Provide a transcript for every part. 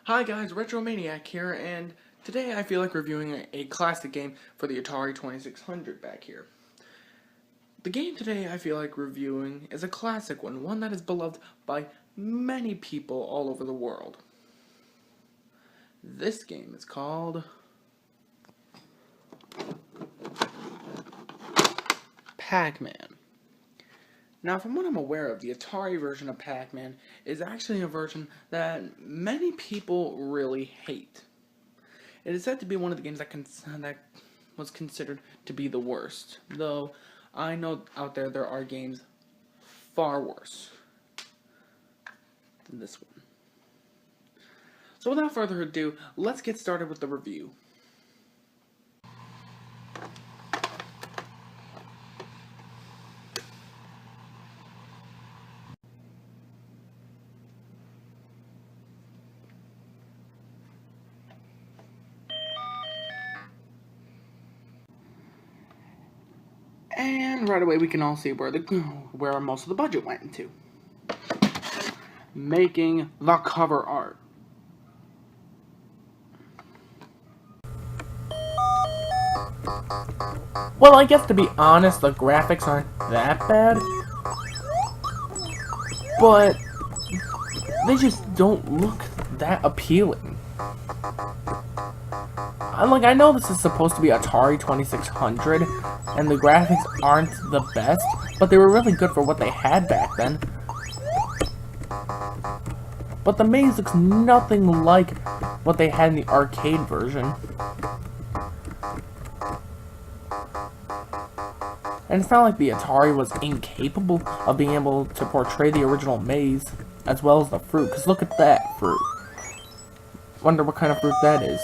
Hi guys, Maniac here, and today I feel like reviewing a classic game for the Atari 2600 back here. The game today I feel like reviewing is a classic one that is beloved by many people all over the world. This game is called Pac-Man. Now, from what I'm aware of, the Atari version of Pac-Man is actually a version that many people really hate. It is said to be one of the games that was considered to be the worst, though I know out there are games far worse than this one. So without further ado, let's get started with the review. And right away we can all see where most of the budget went into. Making the cover art. Well, I guess to be honest, the graphics aren't that bad, but they just don't look that appealing. I know this is supposed to be Atari 2600, and the graphics aren't the best, but they were really good for what they had back then. But the maze looks nothing like what they had in the arcade version. And it's not like the Atari was incapable of being able to portray the original maze, as well as the fruit, because look at that fruit. Wonder what kind of fruit that is.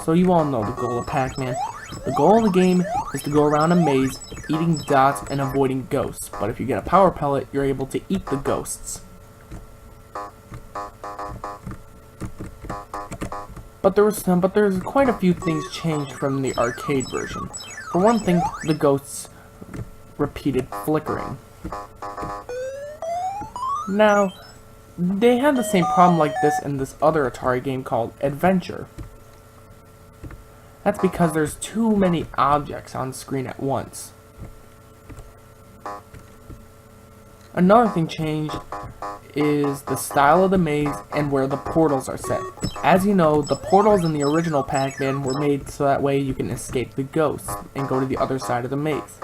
So you all know the goal of Pac-Man. The goal of the game is to go around a maze, eating dots and avoiding ghosts. But if you get a power pellet, you're able to eat the ghosts. But there's quite a few things changed from the arcade version. For one thing, the ghosts repeated flickering. Now, they had the same problem like this in this other Atari game called Adventure. That's because there's too many objects on screen at once. Another thing changed is the style of the maze and where the portals are set. As you know, the portals in the original Pac-Man were made so that way you can escape the ghosts and go to the other side of the maze.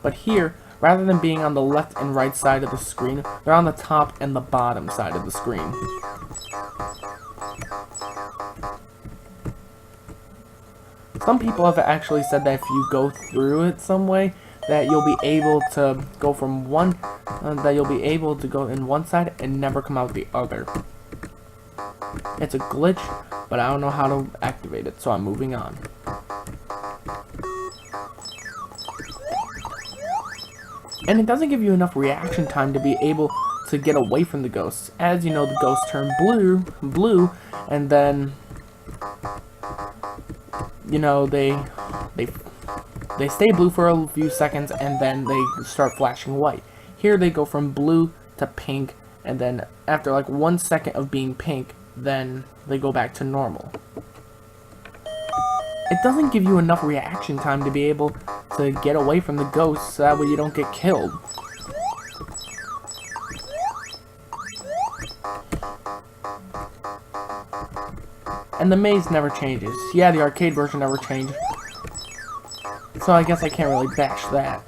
But here, rather than being on the left and right side of the screen, they're on the top and the bottom side of the screen. Some people have actually said that if you go through it some way, that you'll be able to go from in one side and never come out the other. It's a glitch, but I don't know how to activate it, so I'm moving on. And it doesn't give you enough reaction time to be able to get away from the ghosts. As you know, the ghosts turn blue, and then they stay blue for a few seconds, and then they start flashing white. Here they go from blue to pink, and then after like 1 second of being pink, then they go back to normal. It doesn't give you enough reaction time to be able to get away from the ghosts, so that way you don't get killed. And the maze never changes. Yeah, the arcade version never changed. So I guess I can't really bash that.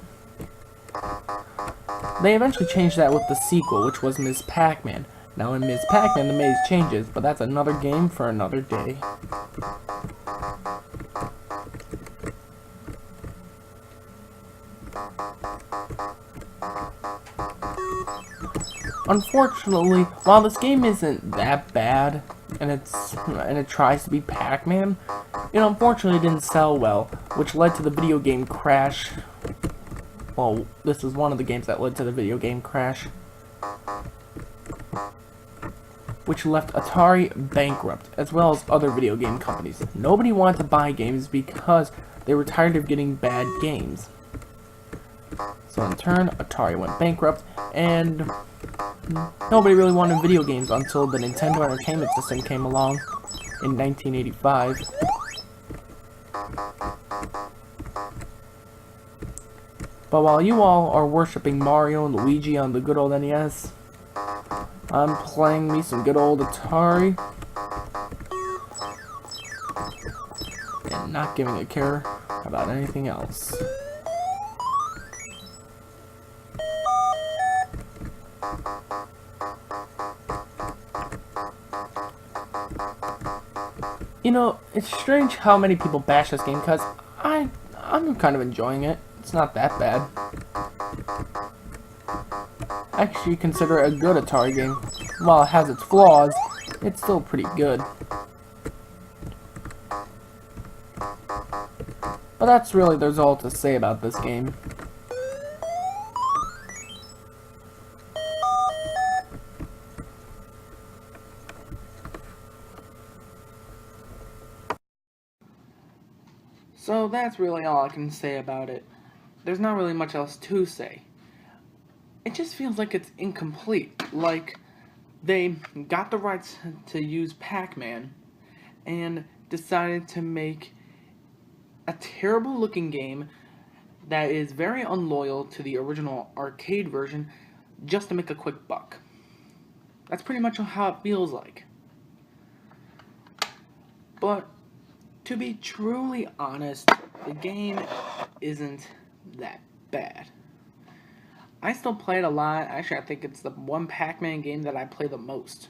They eventually changed that with the sequel, which was Ms. Pac-Man. Now in Ms. Pac-Man the maze changes, but that's another game for another day. Unfortunately, while this game isn't that bad, and it tries to be Pac-Man, it unfortunately didn't sell well, which led to the video game crash. Well, this is one of the games that led to the video game crash, which left Atari bankrupt, as well as other video game companies. Nobody wanted to buy games because they were tired of getting bad games. So in turn, Atari went bankrupt, and nobody really wanted video games until the Nintendo Entertainment System came along in 1985. But while you all are worshipping Mario and Luigi on the good old NES, I'm playing me some good old Atari and not giving a care about anything else. You know, it's strange how many people bash this game because I'm kind of enjoying it. It's not that bad. I actually consider it a good Atari game. While it has its flaws, it's still pretty good. But there's all to say about this game. So that's really all I can say about it. There's not really much else to say. It just feels like it's incomplete. Like, they got the rights to use Pac Man and decided to make a terrible looking game that is very unloyal to the original arcade version just to make a quick buck. That's pretty much how it feels like. But to be truly honest, the game isn't that bad. I still play it a lot. Actually, I think it's the one Pac-Man game that I play the most.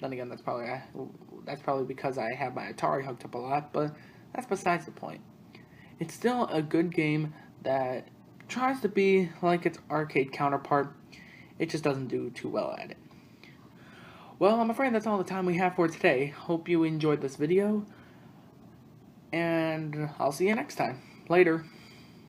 Then again, that's probably because I have my Atari hooked up a lot, but that's besides the point. It's still a good game that tries to be like its arcade counterpart. It just doesn't do too well at it. Well, I'm afraid that's all the time we have for today. Hope you enjoyed this video, and I'll see you next time. Later.